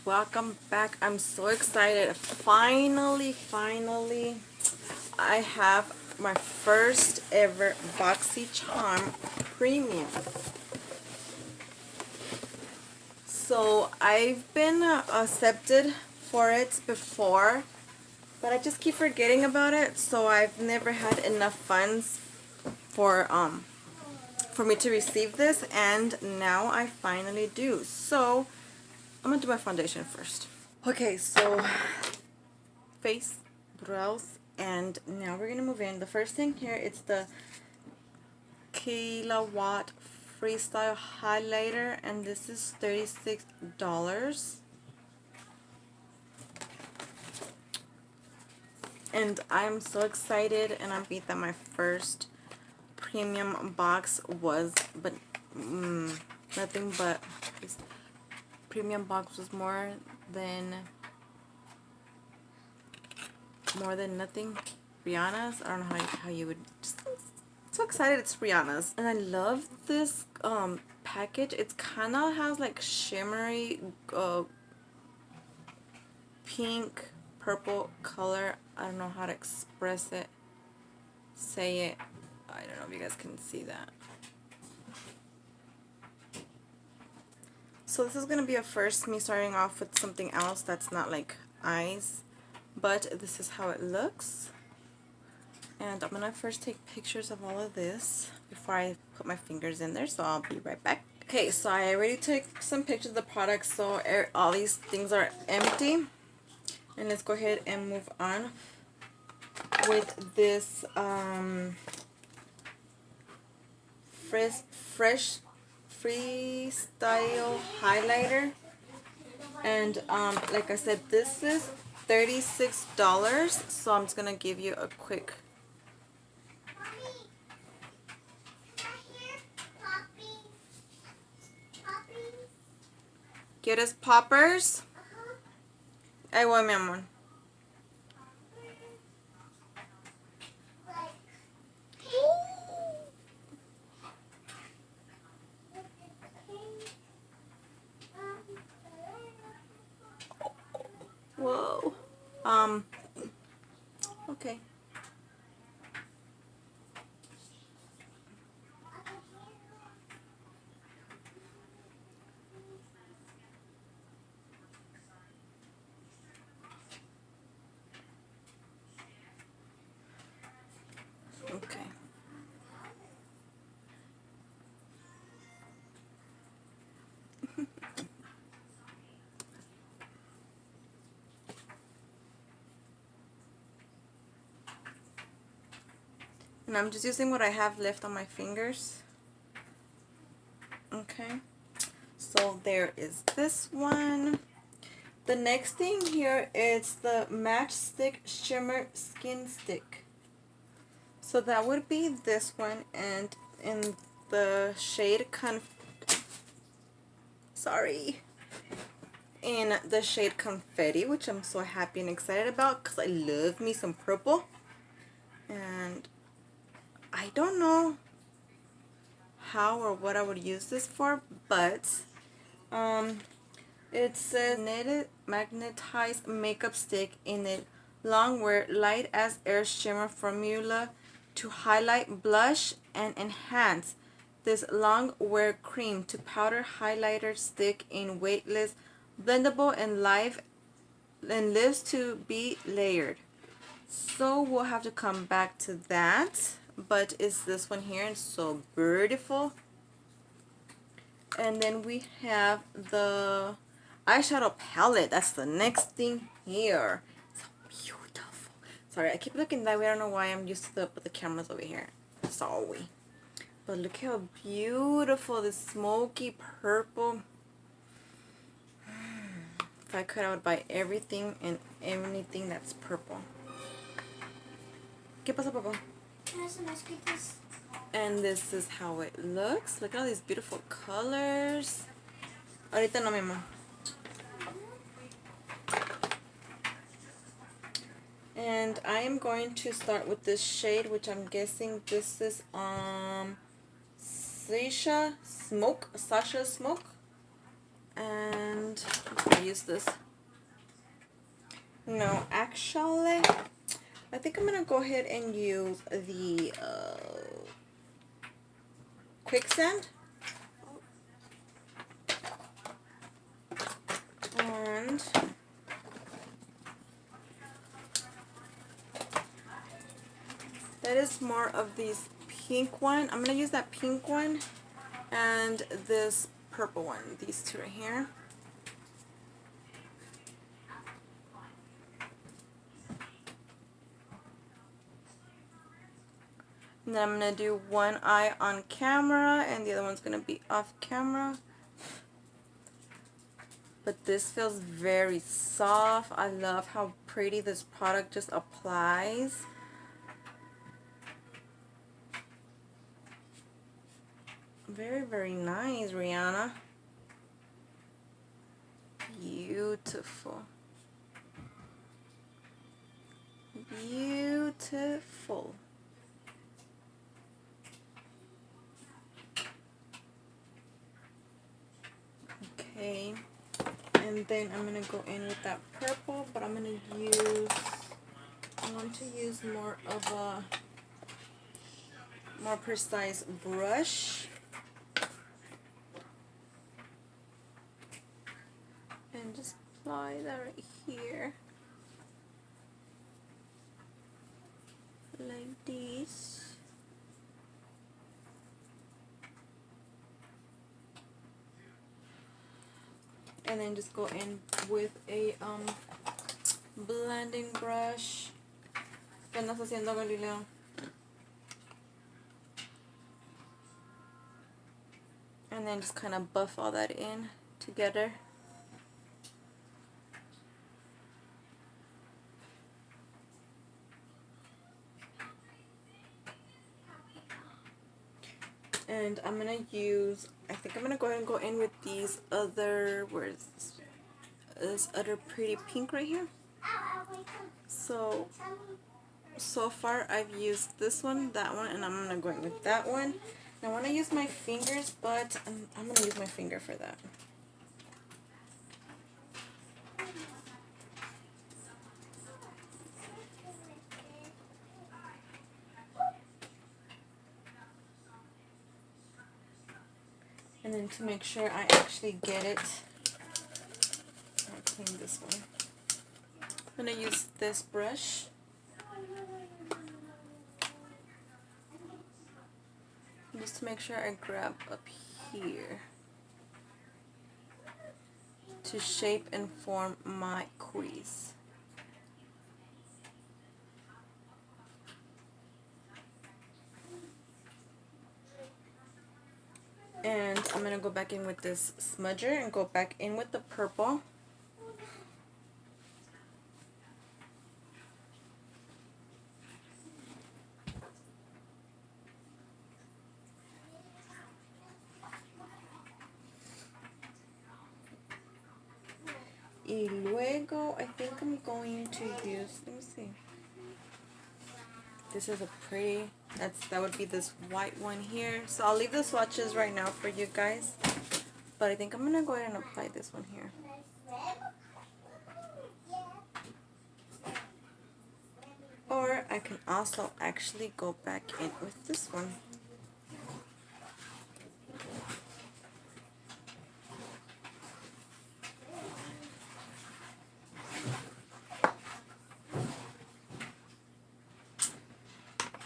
welcome back. I'm so excited. Finally, I have my first ever Boxycharm Premium. So I've been accepted for it before, but I just keep forgetting about it. So I've never had enough funds for me to receive this, and now I finally do. So I'm gonna do my foundation first. Okay, so face, brows, and now we're gonna move in. The first thing here, it's the Killawatt Freestyle Highlighter, and this is $36. And I'm so excited, and I'm beat that my first premium box was, but nothing but this premium box was more than nothing. Rihanna's. I don't know how you would. Just so excited it's Rihanna's, and I love this package. It's kind of has like shimmery pink purple color. I don't know how to express it, say it. I don't know if you guys can see that. So this is gonna be a first, me starting off with something else that's not like eyes, but this is how it looks. And I'm gonna first take pictures of all of this before I put my fingers in there, so I'll be right back. Okay, so I already took some pictures of the products, so all these things are empty. And let's go ahead and move on with this fresh freestyle highlighter. And like I said, this is $36, so I'm just gonna give you a quick ¿Quieres poppers? Ahí voy, mi amor. Whoa. Okay. Okay. And I'm just using what I have left on my fingers. Okay. So there is this one. The next thing here is the Matchstick Shimmer Skin Stick. So that would be this one, and in the shade in the shade Confetti, which I'm so happy and excited about because I love me some purple. And I don't know how or what I would use this for, but it's a knitted magnetized makeup stick in a longwear light as air shimmer formula to highlight, blush, and enhance. This long wear cream to powder highlighter stick in weightless, blendable, and lives to be layered. So we'll have to come back to that, but it's this one here, and so beautiful. And then we have the eyeshadow palette. That's the next thing here. So beautiful. Sorry, I keep looking that way. I don't know why. I'm used to the cameras over here. Sorry. But look how beautiful this smoky purple. If I could, I would buy everything and anything that's purple. ¿Qué pasa, papá? And this is how it looks. Look at all these beautiful colors. Ahorita no, mi amor. And I am going to start with this shade, which I'm guessing this is Sasha Smoke. And use this. No, actually, I think I'm gonna go ahead and use the quicksand. And that is more of these pink one. I'm gonna use that pink one and this purple one, these two right here. And then I'm gonna do one eye on camera and the other one's gonna be off camera. But this feels very soft. I love how pretty this product just applies. Very, very nice, Rihanna. Beautiful. Beautiful. Okay. And then I'm going to go in with that purple, but I'm going to use, I want to use more of a more precise brush. And just apply that right here. Like this. And then just go in with a blending brush. ¿Qué andas haciendo, Galileo? And then just kind of buff all that in together. And I'm gonna use, I think I'm gonna go ahead and go in with these other, where's this other pretty pink right here. So far I've used this one, that one, and I'm gonna go in with that one. And I want to use my fingers, but I'm gonna use my finger for that. And then to make sure I actually get it, I'll clean this one. I'm going to use this brush. Just to make sure I grab up here to shape and form my crease. And I'm going to go back in with this smudger and go back in with the purple. Y luego, I think I'm going to use, let me see. This is a pretty, that would be this white one here. So I'll leave the swatches right now for you guys. But I think I'm going to go ahead and apply this one here. Or I can also actually go back in with this one.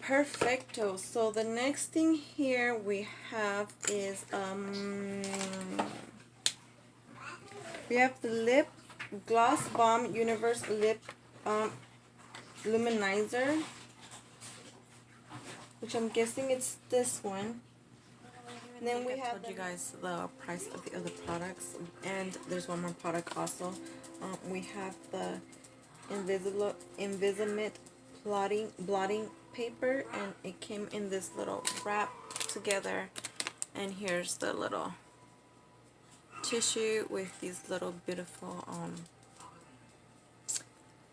Perfecto. So the next thing here we have is we have the Lip Gloss Bomb Universe Lip Luminizer, which I'm guessing it's this one. And then we have, told you guys the price of the other products, and there's one more product also. We have the Invisible blotting paper, and it came in this little wrap together, and here's the little tissue with these little beautiful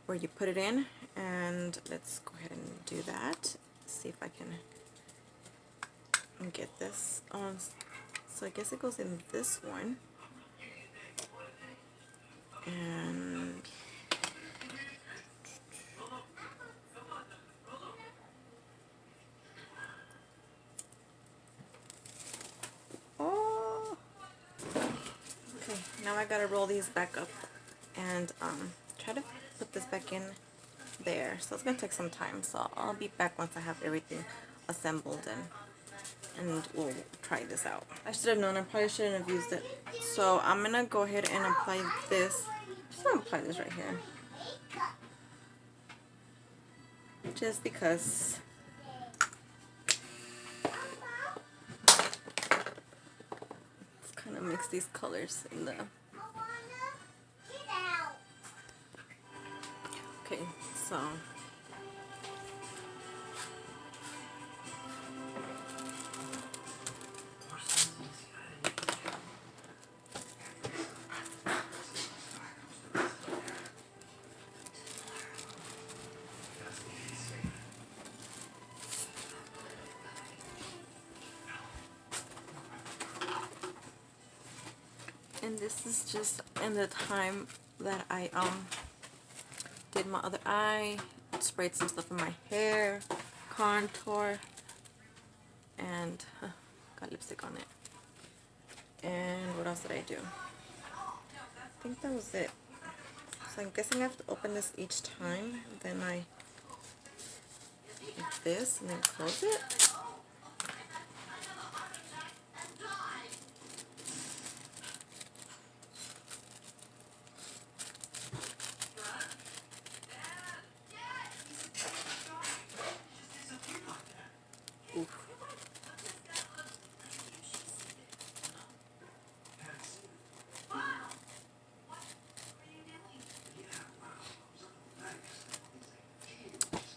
where you put it in. And let's go ahead and do that, see if I can get this on. So I guess it goes in this one. I gotta roll these back up and try to put this back in there. So it's gonna take some time. So I'll be back once I have everything assembled and we'll try this out. I should have known. I probably shouldn't have used it. So I'm gonna go ahead and apply this. Just gonna apply this right here. Just because. Let's kind of mix these colors in the. Okay, so. And this is just in the time that I did my other eye, sprayed some stuff in my hair, contour, and got lipstick on it. And what else did I do? I think that was it. So I'm guessing I have to open this each time. Then I do this and then close it.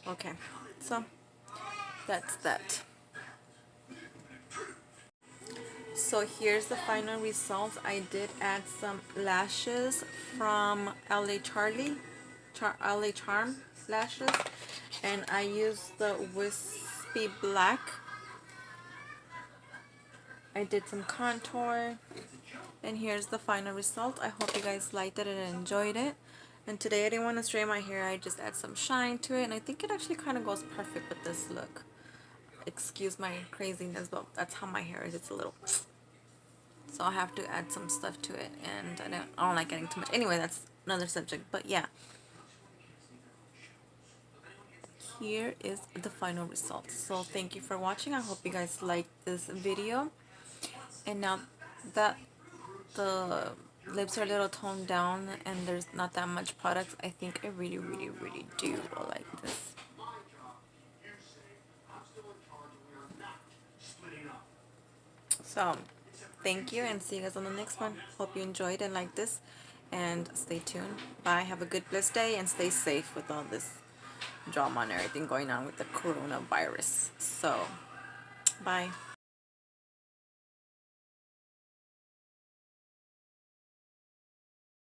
Okay, so that's that. So here's the final result. I did add some lashes from LA Charm lashes, and I used the wispy black. I did some contour, and here's the final result. I hope you guys liked it and enjoyed it. And today I didn't want to straighten my hair. I just add some shine to it, and I think it actually kind of goes perfect with this look. Excuse my craziness, but that's how my hair is. It's a little, so I have to add some stuff to it, and I don't like getting too much. Anyway, that's another subject. But yeah, here is the final result. So thank you for watching. I hope you guys liked this video. And now that the lips are a little toned down and there's not that much product, I think I really do like this. So thank you, and see you guys on the next one. Hope you enjoyed and liked this, and stay tuned. Bye. Have a good blessed day, and stay safe with all this drama and everything going on with the coronavirus. So bye.